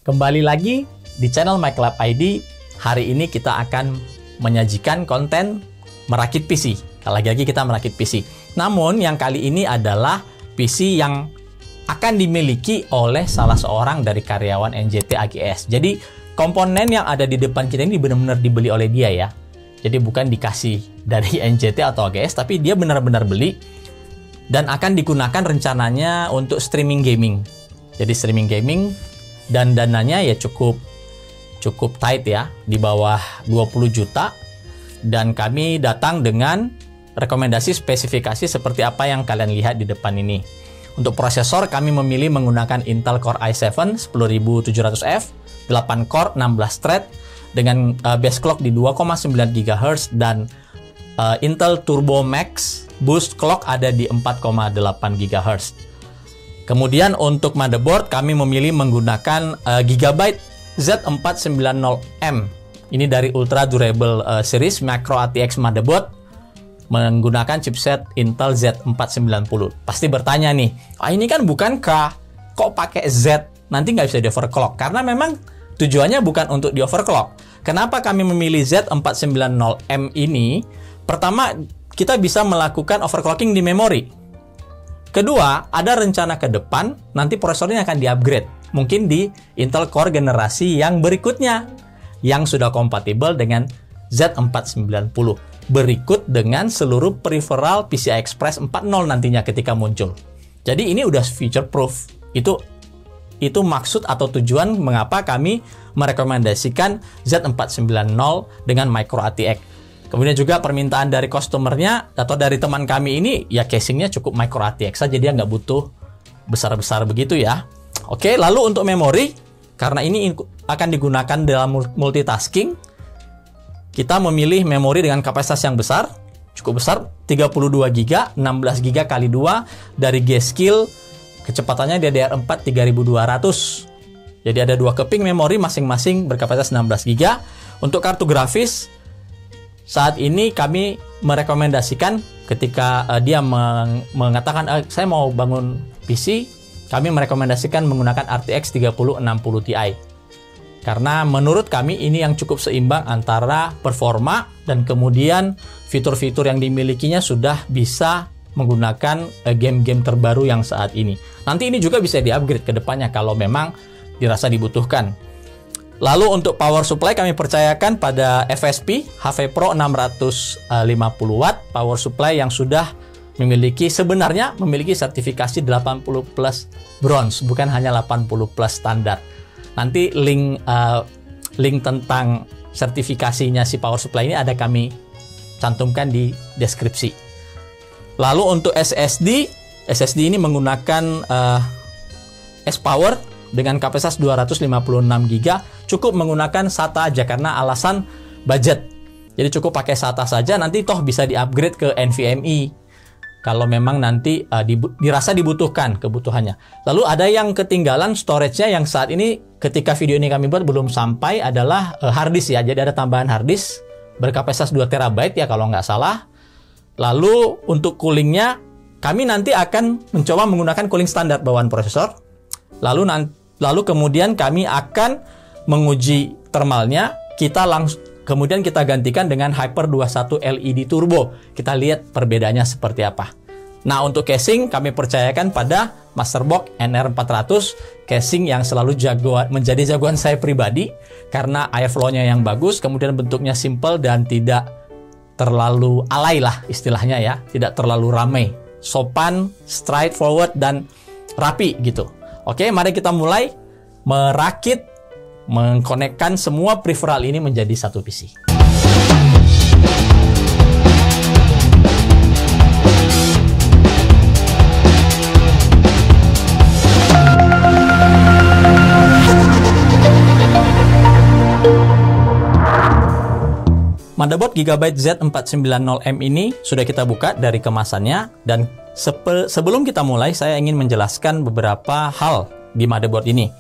Kembali lagi di channel MyClub ID. Hari ini kita akan menyajikan konten merakit PC. Lagi-lagi kita merakit PC. Namun yang kali ini adalah PC yang akan dimiliki oleh salah seorang dari karyawan NJT AGS. Jadi komponen yang ada di depan kita ini benar-benar dibeli oleh dia ya. Jadi bukan dikasih dari NJT atau AGS, tapi dia benar-benar beli dan akan digunakan rencananya untuk streaming gaming. Jadi streaming gaming dan dananya ya cukup tight ya, di bawah 20 juta. Dan kami datang dengan rekomendasi spesifikasi seperti apa yang kalian lihat di depan ini. Untuk prosesor kami memilih menggunakan Intel Core i7 10700F, 8 core 16 thread dengan base clock di 2,9 GHz dan Intel Turbo Max boost clock ada di 4,8 GHz. Kemudian untuk motherboard kami memilih menggunakan Gigabyte Z490M. Ini dari Ultra Durable Series Macro ATX motherboard menggunakan chipset Intel Z490. Pasti bertanya nih, ini kan bukan K, kok pakai Z? Nanti nggak bisa di overclock. Karena memang tujuannya bukan untuk di overclock. Kenapa kami memilih Z490M ini? Pertama, kita bisa melakukan overclocking di memori. Kedua, ada rencana ke depan, nanti prosesornya akan di-upgrade. Mungkin di Intel Core generasi yang berikutnya, yang sudah kompatibel dengan Z490. Berikut dengan seluruh peripheral PCI Express 4.0 nantinya ketika muncul. Jadi ini udah future proof. Itu maksud atau tujuan mengapa kami merekomendasikan Z490 dengan Micro ATX. Kemudian juga permintaan dari customernya atau dari teman kami ini ya casingnya cukup Micro ATX saja, dia nggak butuh besar-besar begitu ya. Oke, lalu untuk memori, karena ini akan digunakan dalam multitasking, kita memilih memori dengan kapasitas yang besar, cukup besar, 32 GB, 16 GB kali 2 dari G-Skill, kecepatannya DDR4 3200. Jadi ada dua keping memori masing-masing berkapasitas 16 GB. Untuk kartu grafis, saat ini kami merekomendasikan ketika dia mengatakan saya mau bangun PC, kami merekomendasikan menggunakan RTX 3060 Ti. Karena menurut kami ini yang cukup seimbang antara performa dan kemudian fitur-fitur yang dimilikinya sudah bisa menggunakan game-game terbaru yang saat ini. Nanti ini juga bisa di-upgrade ke depannya kalau memang dirasa dibutuhkan. Lalu untuk power supply kami percayakan pada FSP HP Pro 650 watt power supply yang sudah sebenarnya memiliki sertifikasi 80 plus bronze, bukan hanya 80 plus standar. Nanti link tentang sertifikasinya si power supply ini ada kami cantumkan di deskripsi. Lalu untuk SSD ini menggunakan S-Power dengan kapasitas 256 GB, cukup menggunakan SATA aja karena alasan budget. Jadi cukup pakai SATA saja, nanti toh bisa di-upgrade ke NVMe kalau memang nanti dirasa dibutuhkan kebutuhannya. Lalu ada yang ketinggalan storage-nya yang saat ini ketika video ini kami buat belum sampai adalah hard disk ya. Jadi ada tambahan hard disk berkapasitas 2 TB ya kalau nggak salah. Lalu untuk coolingnya kami nanti akan mencoba menggunakan cooling standar bawaan prosesor. Lalu kemudian kami akan menguji thermalnya, kemudian kita gantikan dengan Hyper 21 LED Turbo. Kita lihat perbedaannya seperti apa. Nah, untuk casing kami percayakan pada Masterbox NR400, casing yang selalu menjadi jagoan saya pribadi karena airflow-nya yang bagus, kemudian bentuknya simple dan tidak terlalu alay lah istilahnya ya, tidak terlalu ramai, sopan, straightforward dan rapi gitu. Oke, mari kita mulai merakit, mengkonekkan semua peripheral ini menjadi satu PC. Motherboard Gigabyte Z490M ini sudah kita buka dari kemasannya, dan sebelum kita mulai saya ingin menjelaskan beberapa hal di motherboard ini.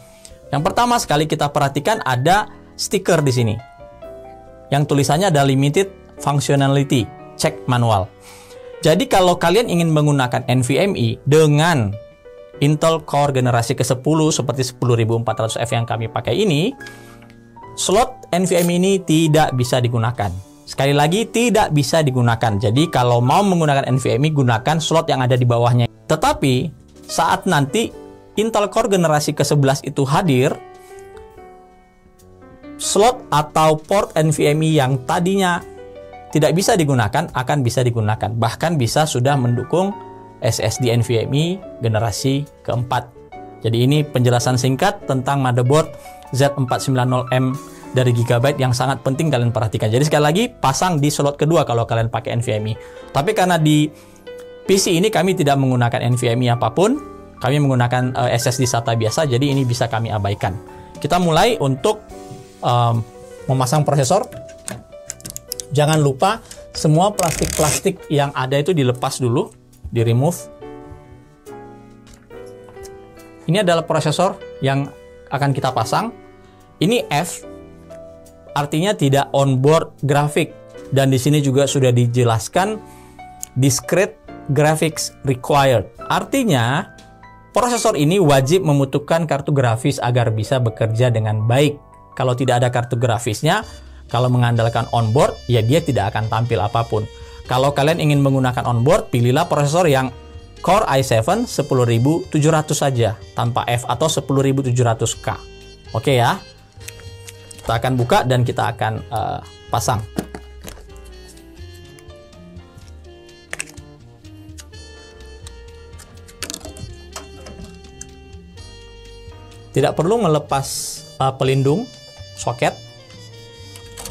Yang pertama sekali kita perhatikan ada stiker di sini yang tulisannya ada limited functionality check manual. Jadi kalau kalian ingin menggunakan NVMe dengan Intel Core generasi ke-10 seperti 10400F yang kami pakai ini, slot NVMe ini tidak bisa digunakan. Sekali lagi, tidak bisa digunakan. Jadi kalau mau menggunakan NVMe, gunakan slot yang ada di bawahnya. Tetapi saat nanti Intel Core generasi ke-11 itu hadir, slot atau port NVMe yang tadinya tidak bisa digunakan akan bisa digunakan. Bahkan bisa sudah mendukung SSD NVMe generasi keempat. Jadi ini penjelasan singkat tentang motherboard Z490M dari Gigabyte yang sangat penting kalian perhatikan. Jadi sekali lagi, pasang di slot kedua kalau kalian pakai NVMe. Tapi karena di PC ini kami tidak menggunakan NVMe apapun, kami menggunakan SSD SATA biasa, jadi ini bisa kami abaikan. Kita mulai untuk memasang prosesor. Jangan lupa semua plastik-plastik yang ada itu dilepas dulu, di remove. Ini adalah prosesor yang akan kita pasang. Ini F, artinya tidak onboard graphic, dan di sini juga sudah dijelaskan discrete graphics required. Artinya prosesor ini wajib membutuhkan kartu grafis agar bisa bekerja dengan baik. Kalau tidak ada kartu grafisnya, kalau mengandalkan onboard, ya dia tidak akan tampil apapun. Kalau kalian ingin menggunakan onboard, pilihlah prosesor yang Core i7 10700 saja, tanpa F atau 10700K. Oke ya. Kita akan buka dan kita akan pasang. Tidak perlu melepas pelindung soket,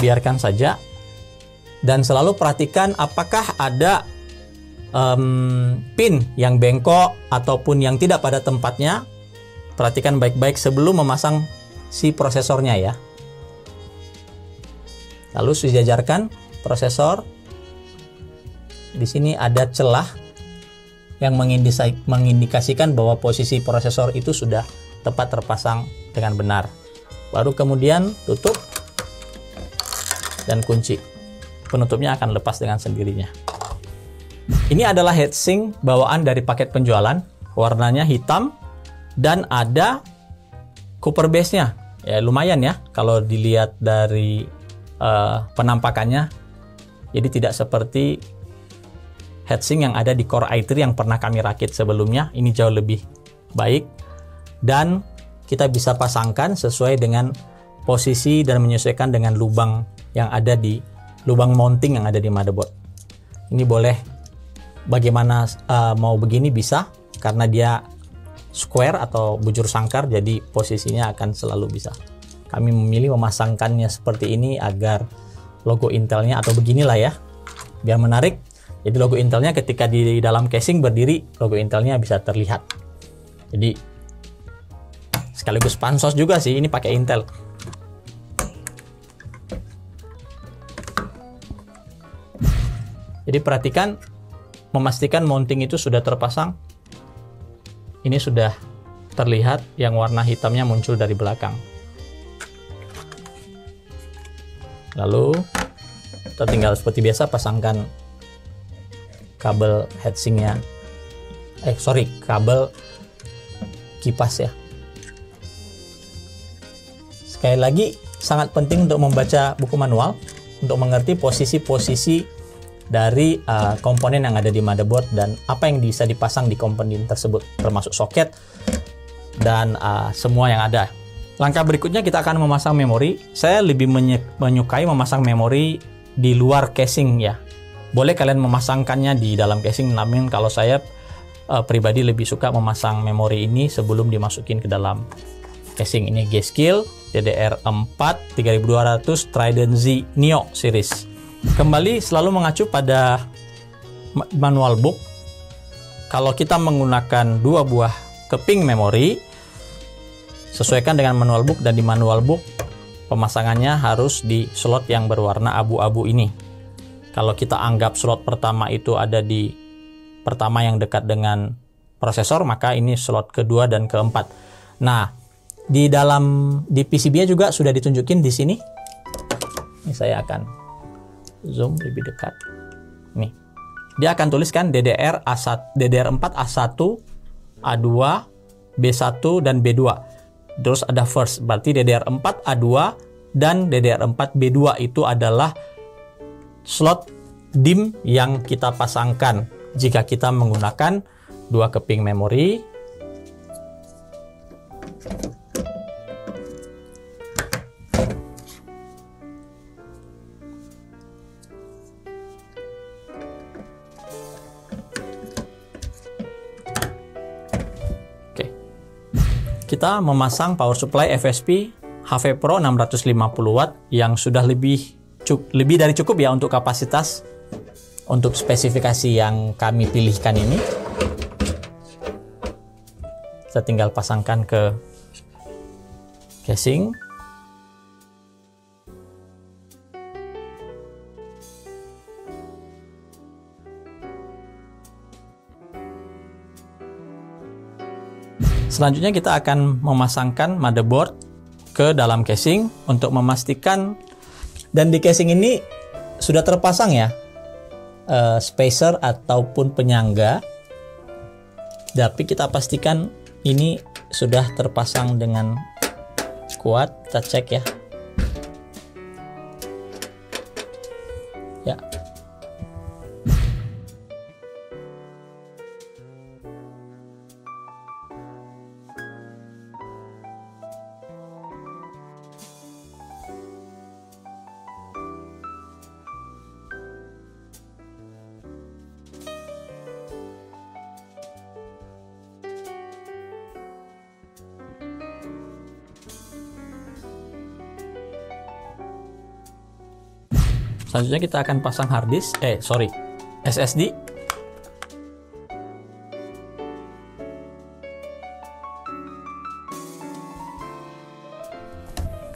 biarkan saja. Dan selalu perhatikan apakah ada pin yang bengkok ataupun yang tidak pada tempatnya. Perhatikan baik-baik sebelum memasang si prosesornya ya. Lalu sejajarkan prosesor. Di sini ada celah yang mengindikasikan bahwa posisi prosesor itu sudah tepat terpasang dengan benar. Baru kemudian tutup dan kunci. Penutupnya akan lepas dengan sendirinya. Ini adalah heatsink bawaan dari paket penjualan. Warnanya hitam dan ada copper base-nya. Ya lumayan ya kalau dilihat dari penampakannya. Jadi tidak seperti heatsink yang ada di Core i3 yang pernah kami rakit sebelumnya. Ini jauh lebih baik. Dan kita bisa pasangkan sesuai dengan posisi dan menyesuaikan dengan lubang yang ada di lubang mounting yang ada di motherboard. Ini boleh bagaimana mau begini bisa, karena dia square atau bujur sangkar, jadi posisinya akan selalu bisa. Kami memilih memasangkannya seperti ini agar logo Intelnya atau beginilah ya, biar menarik. Jadi logo Intelnya ketika di dalam casing berdiri, logo Intelnya bisa terlihat. Jadi sekaligus pansos juga sih, ini pakai Intel. Jadi perhatikan, memastikan mounting itu sudah terpasang. Ini sudah terlihat yang warna hitamnya muncul dari belakang. Lalu kita tinggal seperti biasa pasangkan kabel heatsinknya. Kabel kipas ya. Sekali lagi, sangat penting untuk membaca buku manual untuk mengerti posisi-posisi dari komponen yang ada di motherboard dan apa yang bisa dipasang di komponen tersebut, termasuk soket dan semua yang ada. Langkah berikutnya kita akan memasang memori. Saya lebih menyukai memasang memori di luar casing ya. Boleh kalian memasangkannya di dalam casing, namun kalau saya pribadi lebih suka memasang memori ini sebelum dimasukin ke dalam casing. Ini G-Skill DDR4 3200 Trident Z Neo series. Kembali selalu mengacu pada manual book. Kalau kita menggunakan 2 buah keping memori, sesuaikan dengan manual book, dan di manual book pemasangannya harus di slot yang berwarna abu-abu ini. Kalau kita anggap slot pertama itu ada di pertama yang dekat dengan prosesor, maka ini slot kedua dan keempat. Nah, di PCB-nya juga sudah ditunjukin di sini. Ini saya akan zoom lebih dekat. Nih. Dia akan tuliskan DDR4 A1, A2, B1 dan B2. Terus ada first, berarti DDR4 A2 dan DDR4 B2 itu adalah slot DIMM yang kita pasangkan jika kita menggunakan 2 keping memori. Kita memasang power supply FSP HP Pro 650 watt yang sudah lebih dari cukup ya untuk kapasitas, untuk spesifikasi yang kami pilihkan ini. Kita tinggal pasangkan ke casing. Selanjutnya kita akan memasangkan motherboard ke dalam casing untuk memastikan, dan di casing ini sudah terpasang ya spacer ataupun penyangga, tapi kita pastikan ini sudah terpasang dengan kuat. Kita cek ya. Ya. Selanjutnya kita akan pasang SSD.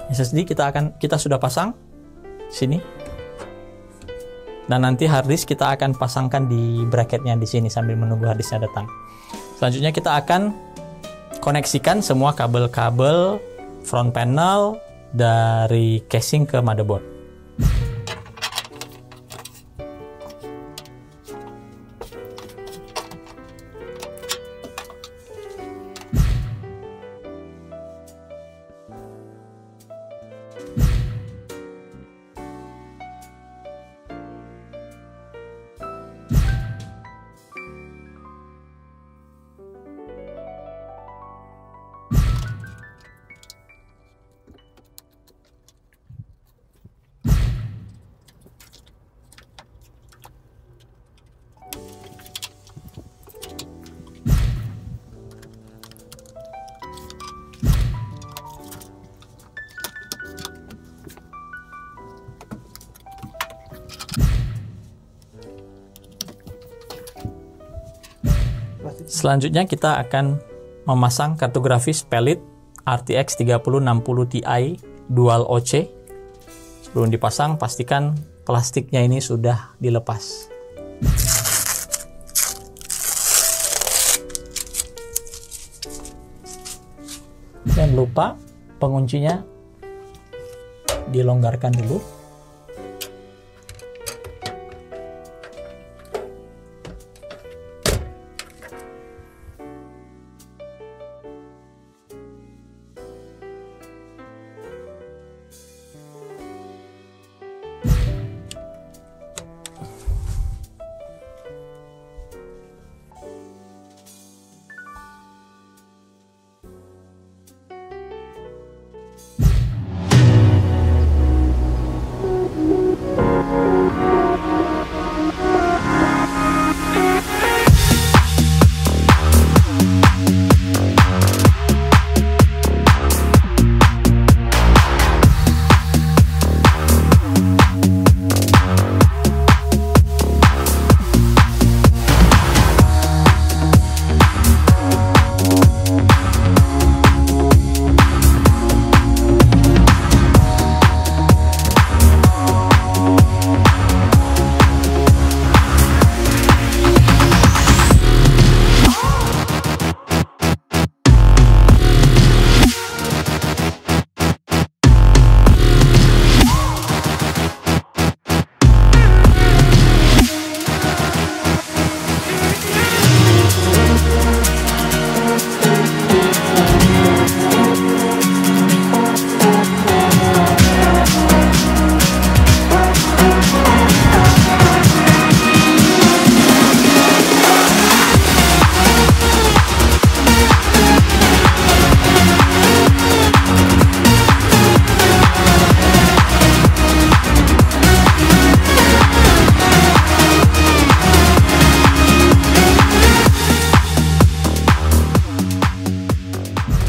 SSD kita sudah pasang sini. Dan nanti hard disk kita akan pasangkan di bracketnya di sini sambil menunggu hard disknya datang. Selanjutnya kita akan koneksikan semua kabel-kabel front panel dari casing ke motherboard. Selanjutnya kita akan memasang kartu grafis Pellit RTX 3060 Ti Dual OC. Sebelum dipasang, pastikan plastiknya ini sudah dilepas. Jangan lupa penguncinya dilonggarkan dulu.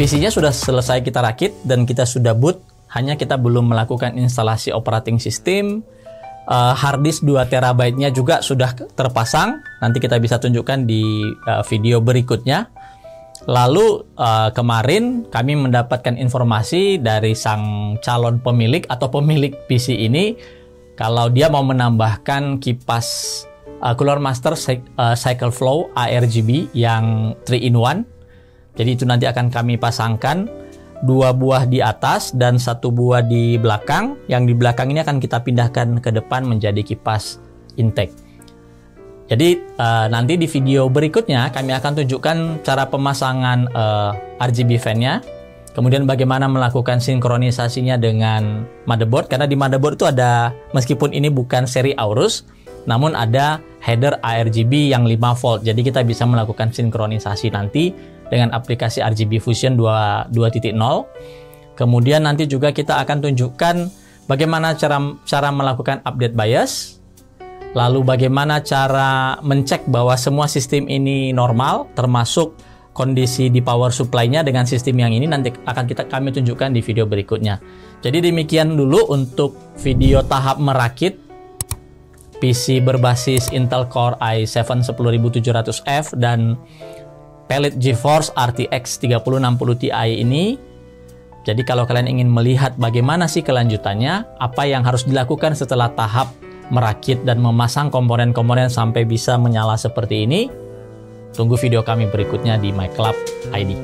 PC-nya sudah selesai kita rakit dan kita sudah boot, hanya kita belum melakukan instalasi operating system. Hard disk 2 TB-nya juga sudah terpasang, nanti kita bisa tunjukkan di video berikutnya. Lalu kemarin kami mendapatkan informasi dari sang calon pemilik atau pemilik PC ini, kalau dia mau menambahkan kipas Cooler Master Cycle Flow ARGB yang 3-in-1. Jadi itu nanti akan kami pasangkan 2 buah di atas dan 1 buah di belakang. Yang di belakang ini akan kita pindahkan ke depan menjadi kipas intake. Jadi nanti di video berikutnya kami akan tunjukkan cara pemasangan RGB fan-nya, kemudian bagaimana melakukan sinkronisasinya dengan motherboard, karena di motherboard itu ada, meskipun ini bukan seri Aorus, namun ada header ARGB yang 5 volt. Jadi kita bisa melakukan sinkronisasi nanti dengan aplikasi RGB Fusion 2.0. Kemudian nanti juga kita akan tunjukkan bagaimana cara melakukan update BIOS, lalu bagaimana cara mencek bahwa semua sistem ini normal, termasuk kondisi di power supply-nya dengan sistem yang ini nanti akan kami tunjukkan di video berikutnya. Jadi demikian dulu untuk video tahap merakit PC berbasis Intel Core i7 10700F dan Pellet GeForce RTX 3060 Ti ini. Jadi kalau kalian ingin melihat bagaimana sih kelanjutannya, apa yang harus dilakukan setelah tahap merakit dan memasang komponen-komponen sampai bisa menyala seperti ini, tunggu video kami berikutnya di MyClub ID.